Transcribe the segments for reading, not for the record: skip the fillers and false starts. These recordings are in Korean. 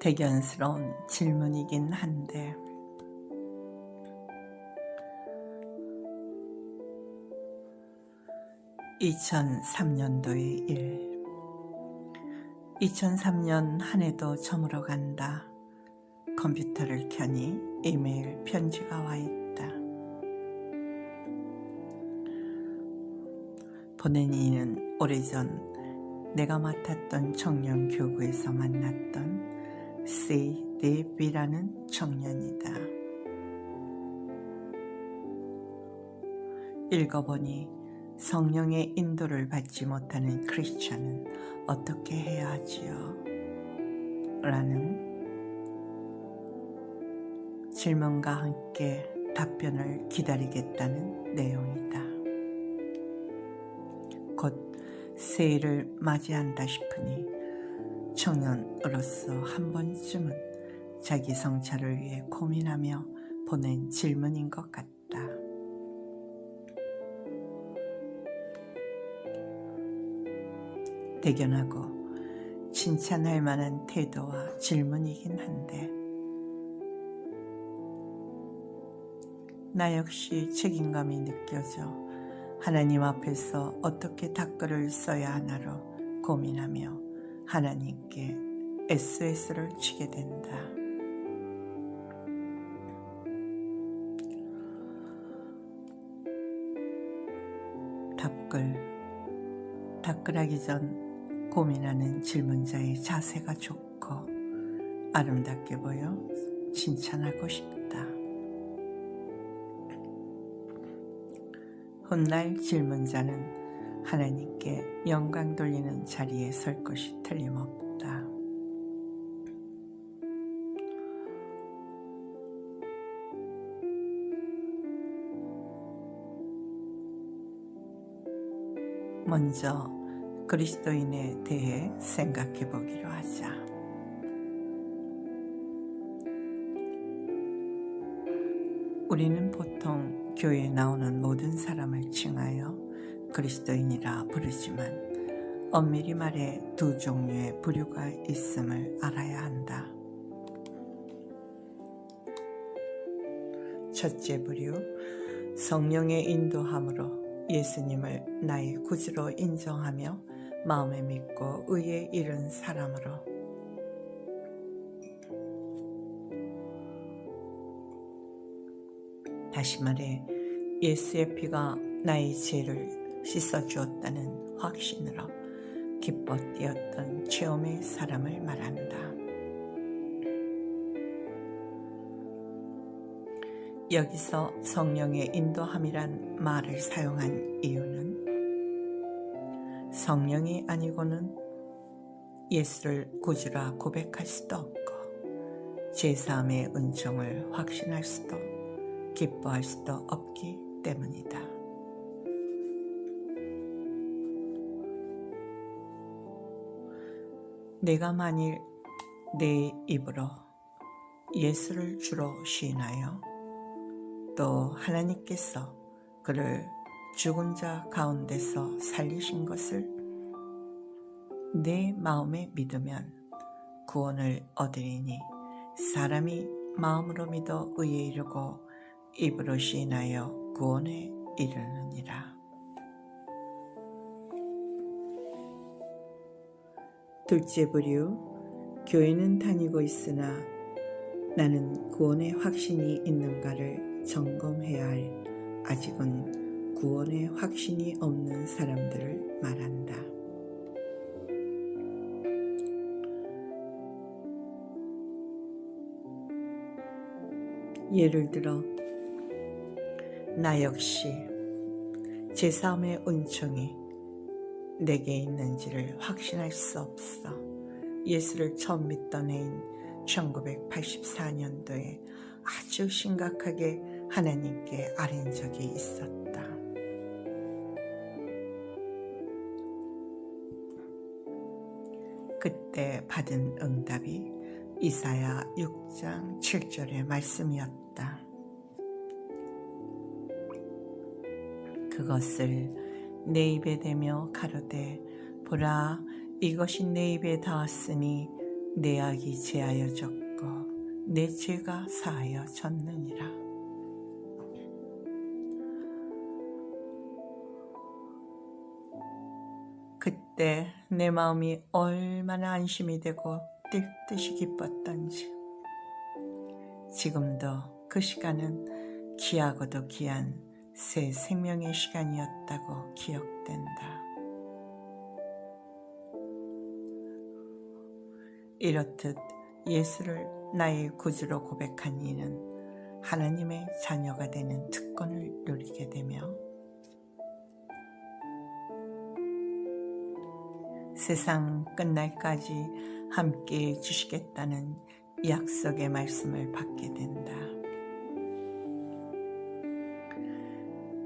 대견스러운 질문이긴 한데 2003년도의 일. 2003년 한 해도 저물어 간다. 컴퓨터를 켜니 이메일 편지가 와 있다. 보낸 이는 오래전 내가 맡았던 청년 교구에서 만났던 CDB라는 청년이다. 읽어보니 성령의 인도를 받지 못하는 크리스찬은 어떻게 해야 하지요? 라는 질문과 함께 답변을 기다리겠다는 내용이다. 곧 새해를 맞이한다 싶으니 청년으로서 한 번쯤은 자기 성찰을 위해 고민하며 보낸 질문인 것 같다. 대견하고 칭찬할 만한 태도와 질문이긴 한데 나 역시 책임감이 느껴져 하나님 앞에서 어떻게 답글을 써야 하나로 고민하며 하나님께 SOS를 치게 된다. 답글하기 전 고민하는 질문자의 자세가 좋고 아름답게 보여 칭찬하고 싶다. 훗날 질문자는 하나님께 영광 돌리는 자리에 설 것이 틀림없다. 먼저 그리스도인에 대해 생각해 보기로 하자. 우리는 보통 교회에 나오는 모든 사람을 칭하여 그리스도인이라 부르지만 엄밀히 말해 두 종류의 부류가 있음을 알아야 한다. 첫째 부류, 성령의 인도함으로 예수님을 나의 구주로 인정하며 마음에 믿고 의에 이른 사람으로 다시 말해 예수의 피가 나의 죄를 씻어주었다는 확신으로 기뻐 뛰었던 체험의 사람을 말한다. 여기서 성령의 인도함이란 말을 사용한 이유는 성령이 아니고는 예수를 구주라 고백할 수도 없고 죄사함의 은총을 확신할 수도 기뻐할 수도 없기 때문이다. 내가 만일 내 입으로 예수를 주로 시인하여 또 하나님께서 그를 죽은 자 가운데서 살리신 것을 내 마음에 믿으면 구원을 얻으리니 사람이 마음으로 믿어 의에 이르고 입으로 시인하여 구원에 이르느니라. 둘째 부류, 교회는 다니고 있으나 나는 구원의 확신이 있는가를 점검해야 할 아직은 구원의 확신이 없는 사람들을 말한다. 예를 들어 나 역시 제사함의 은총이 내게 있는지를 확신할 수 없어 예수를 처음 믿던 해인 1984년도에 아주 심각하게 하나님께 아뢰는 적이 있었다. 그때 받은 응답이 이사야 6장 7절의 말씀이었다. 그것을 내 입에 대며 가로되 보라 이것이 내 입에 닿았으니 내 악이 제하여 졌고 내 죄가 사하여 졌느니라. 그때 내 마음이 얼마나 안심이 되고 뛸 듯이 기뻤던지 지금도 그 시간은 귀하고도 귀한 새 생명의 시간이었다고 기억된다. 이렇듯 예수를 나의 구주로 고백한 이는 하나님의 자녀가 되는 특권을 누리게 되며 세상 끝날까지 함께 해주시겠다는 약속의 말씀을 받게 된다.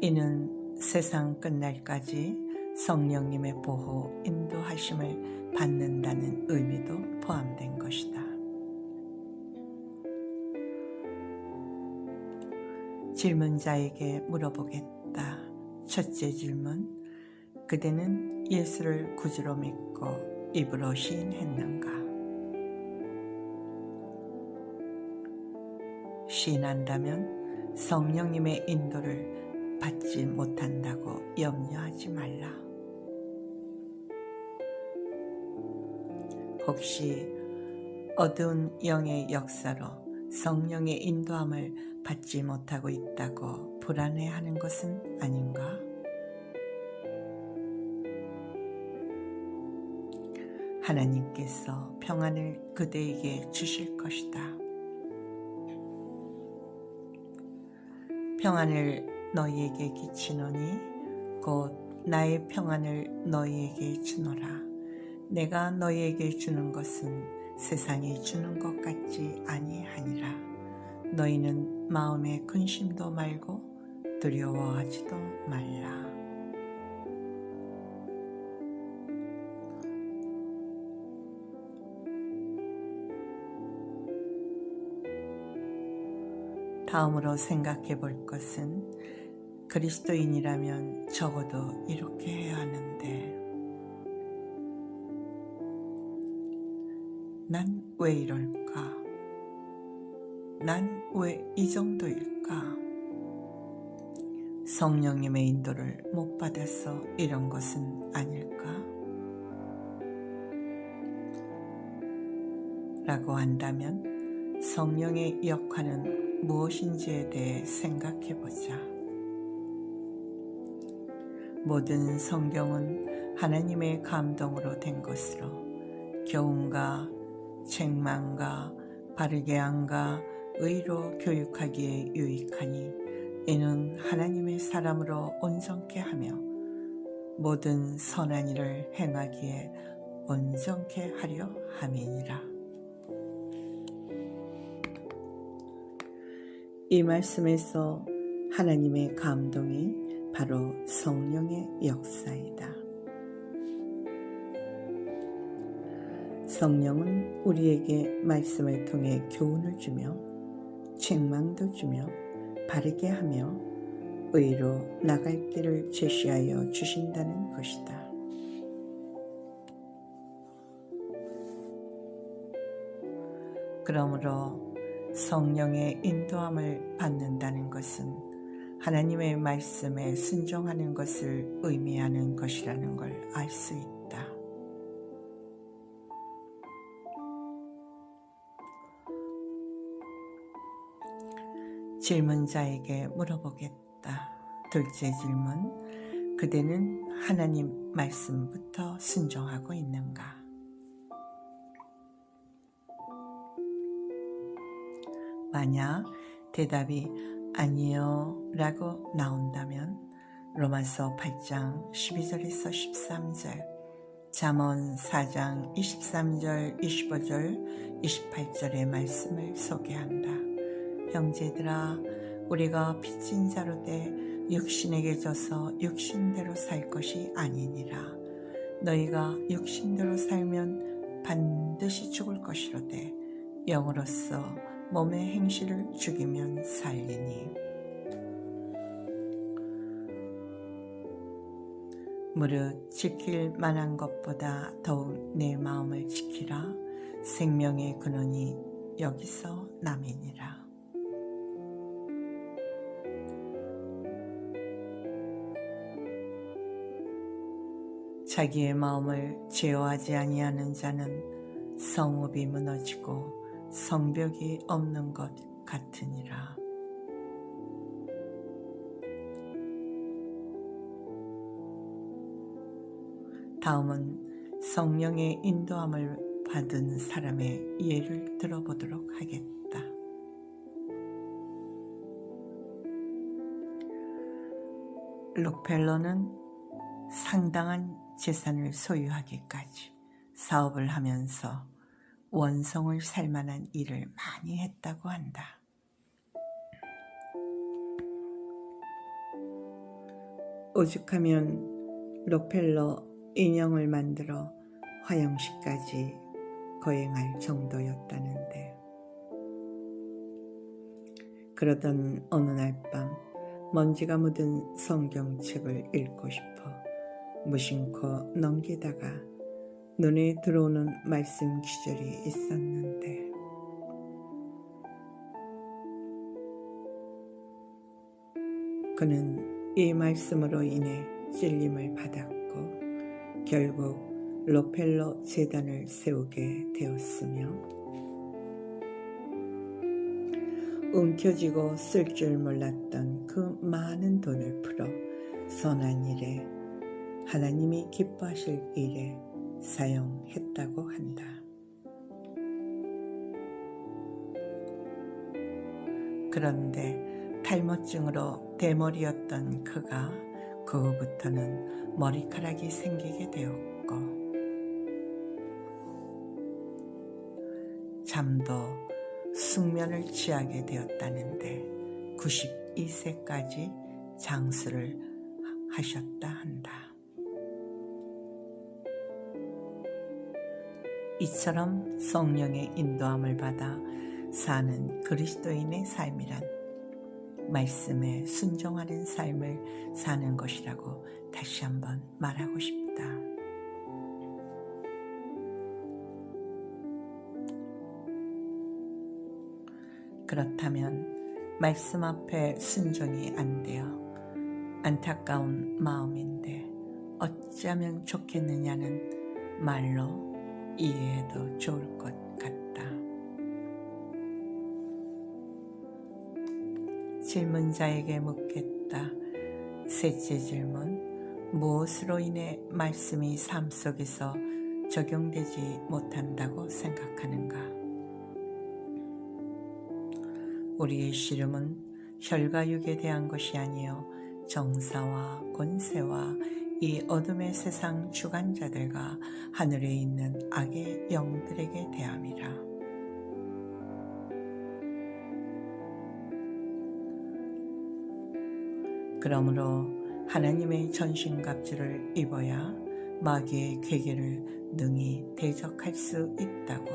이는 세상 끝날까지 성령님의 보호, 인도하심을 받는다는 의미도 포함된 것이다. 질문자에게 물어보겠다. 첫째 질문, 그대는 예수를 구주로 믿고 입으로 시인했는가? 시인한다면 성령님의 인도를 받지 못한다고 염려하지 말라. 혹시 어두운 영의 역사로 성령의 인도함을 받지 못하고 있다고 불안해하는 것은 아닌가? 하나님께서 평안을 그대에게 주실 것이다. 평안을 너희에게 끼치노니 곧 나의 평안을 너희에게 주노라. 내가 너희에게 주는 것은 세상이 주는 것 같지 아니하니라. 너희는 마음에 근심도 말고 두려워하지도 말라. 다음으로 생각해 볼 것은 그리스도인이라면 적어도 이렇게 해야 하는데 난 왜 이럴까? 난 왜 이 정도일까? 성령님의 인도를 못 받아서 이런 것은 아닐까? 라고 한다면 성령의 역할은 무엇인지에 대해 생각해 보자. 모든 성경은 하나님의 감동으로 된 것으로 교훈과 책망과 바르게 함과 의로 교육하기에 유익하니 이는 하나님의 사람으로 온전케 하며 모든 선한 일을 행하기에 온전케 하려 함이니라. 이 말씀에서 하나님의 감동이 바로 성령의 역사이다. 성령은 우리에게 말씀을 통해 교훈을 주며 책망도 주며 바르게 하며 의로 나갈 길을 제시하여 주신다는 것이다. 그러므로 성령의 인도함을 받는다는 것은 하나님의 말씀에 순종하는 것을 의미하는 것이라는 걸 알 수 있다. 질문자에게 물어보겠다. 둘째 질문, 그대는 하나님 말씀부터 순종하고 있는가? 만약 대답이 아니요 라고 나온다면 로마서 8장 12절에서 13절, 잠언 4장 23절, 25절, 28절의 말씀을 소개한다. 형제들아, 우리가 빚진 자로 돼 육신에게 져서 육신대로 살 것이 아니니라. 너희가 육신대로 살면 반드시 죽을 것이로되 영으로서 몸의 행실을 죽이면 살리니. 무릇 지킬 만한 것보다 더욱 내 마음을 지키라. 생명의 근원이 여기서 남이니라. 자기의 마음을 제어하지 아니하는 자는 성읍이 무너지고 성벽이 없는 것 같으니라. 다음은 성령의 인도함을 받은 사람의 예를 들어보도록 하겠다. 록펠러는 상당한 재산을 소유하기까지 사업을 하면서 원성을 살만한 일을 많이 했다고 한다. 오죽하면 록펠러 인형을 만들어 화영식까지 거행할 정도였다는데, 그러던 어느 날 밤 먼지가 묻은 성경책을 읽고 싶어 무심코 넘기다가 눈에 들어오는 말씀 구절이 있었는데, 그는 이 말씀으로 인해 찔림을 받았고 결국 록펠러 재단을 세우게 되었으며, 움켜쥐고 쓸 줄 몰랐던 그 많은 돈을 풀어 선한 일에, 하나님이 기뻐하실 일에 사용했다고 한다. 그런데 탈모증으로 대머리였던 그가 그 후부터는 머리카락이 생기게 되었고, 잠도 숙면을 취하게 되었다는데 92세까지 장수를 하셨다 한다. 이처럼 성령의 인도함을 받아 사는 그리스도인의 삶이란 말씀에 순종하는 삶을 사는 것이라고 다시 한번 말하고 싶다. 그렇다면 말씀 앞에 순종이 안 되어 안타까운 마음인데 어찌하면 좋겠느냐는 말로 이해해도 좋을 것 같다. 질문자에게 묻겠다. 셋째 질문, 무엇으로 인해 말씀이 삶 속에서 적용되지 못한다고 생각하는가? 우리의 시름은 혈과 육에 대한 것이 아니요 정사와 권세와 이 어둠의 세상 주관자들과 하늘에 있는 악의 영들에게 대함이라. 그러므로 하나님의 전신갑주를 입어야 마귀의 괴계를 능히 대적할 수 있다고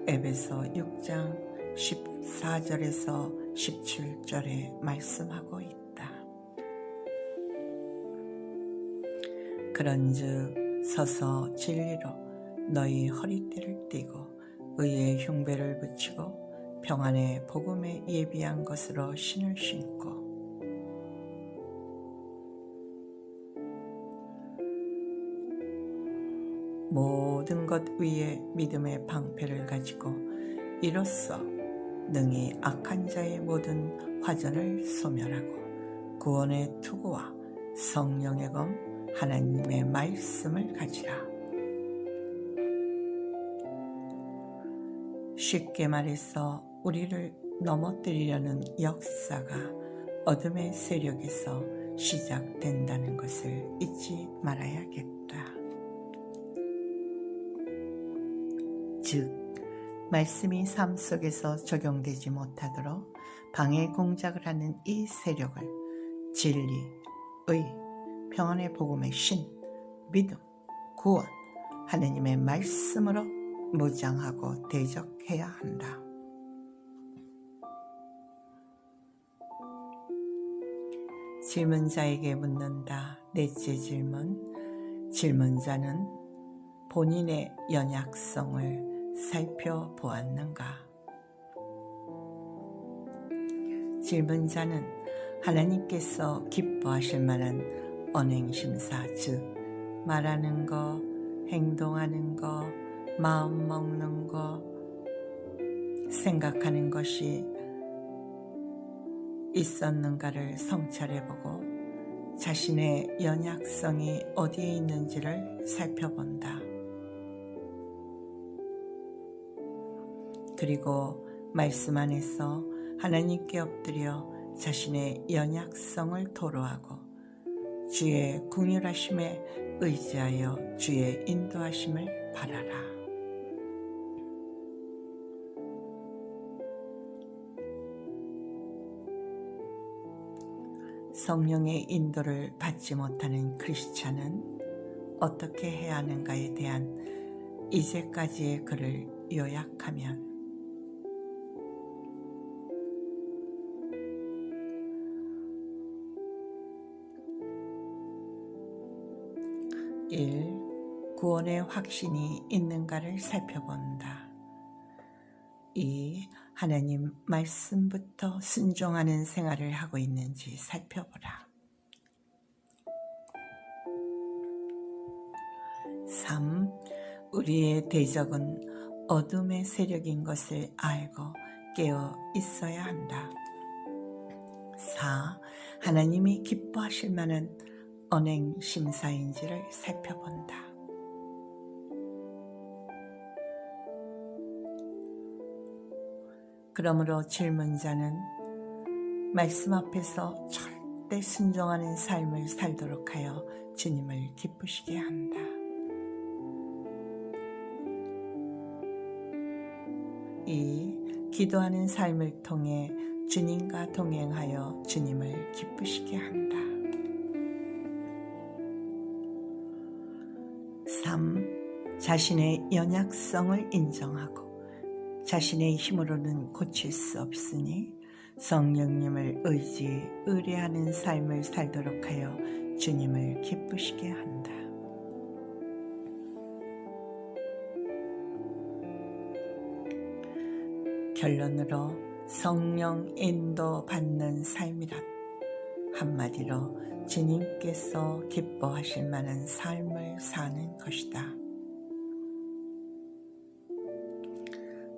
에베소 6장 14절에서 17절에 말씀하고 있다. 그런즉 서서 진리로 너희 허리띠를 띠고 의의 흉배를 붙이고 평안의 복음에 예비한 것으로 신을 신고 모든 것 위에 믿음의 방패를 가지고 이로써 능히 악한 자의 모든 화전을 소멸하고 구원의 투구와 성령의 검 하나님의 말씀을 가지라. 쉽게 말해서 우리를 넘어뜨리려는 역사가 어둠의 세력에서 시작된다는 것을 잊지 말아야겠다. 즉, 말씀이 삶 속에서 적용되지 못하도록 방해 공작을 하는 이 세력을 진리, 의, 평안의 복음의 신, 믿음, 구원, 하나님의 말씀으로 무장하고 대적해야 한다. 질문자에게 묻는다. 넷째 질문, 질문자는 본인의 연약성을 살펴보았는가? 질문자는 하나님께서 기뻐하실 만한 언행심사, 즉 말하는 거, 행동하는 거, 마음 먹는 거, 생각하는 것이 있었는가를 성찰해보고 자신의 연약성이 어디에 있는지를 살펴본다. 그리고 말씀 안에서 하나님께 엎드려 자신의 연약성을 토로하고 주의 긍휼하심에 의지하여 주의 인도하심을 바라라. 성령의 인도를 받지 못하는 크리스찬은 어떻게 해야 하는가에 대한 이제까지의 글을 요약하면 1. 구원의 확신이 있는가를 살펴본다. 2. 하나님 말씀부터 순종하는 생활을 하고 있는지 살펴보라. 3. 우리의 대적은 어둠의 세력인 것을 알고 깨어 있어야 한다. 4. 하나님이 기뻐하실 만한 언행 심사인지를 살펴본다. 그러므로 질문자는 말씀 앞에서 절대 순종하는 삶을 살도록 하여 주님을 기쁘시게 한다. 이 기도하는 삶을 통해 주님과 동행하여 주님을 기쁘시게 한다. 3. 자신의 연약성을 인정하고 자신의 힘으로는 고칠 수 없으니 성령님을 의뢰하는 삶을 살도록 하여 주님을 기쁘시게 한다. 결론으로 성령 인도 받는 삶이란 한마디로 주님께서 기뻐하실 만한 삶을 사는 것이다.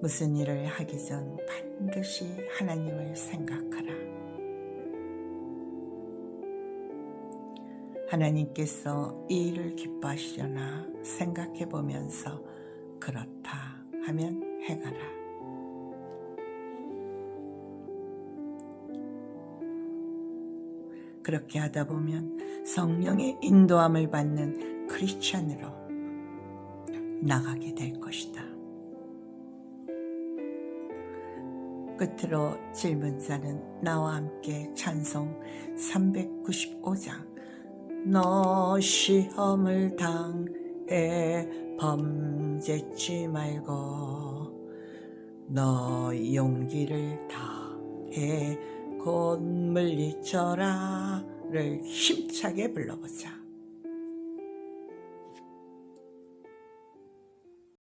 무슨 일을 하기 전 반드시 하나님을 생각하라. 하나님께서 이 일을 기뻐하시려나 생각해 보면서 그렇다 하면 해가라. 그렇게 하다 보면 성령의 인도함을 받는 크리스찬으로 나가게 될 것이다. 끝으로 질문자는 나와 함께 찬송 395장 너 시험을 당해 범죄치 말고 너 용기를 다해 곧 물리쳐라를 힘차게 불러보자.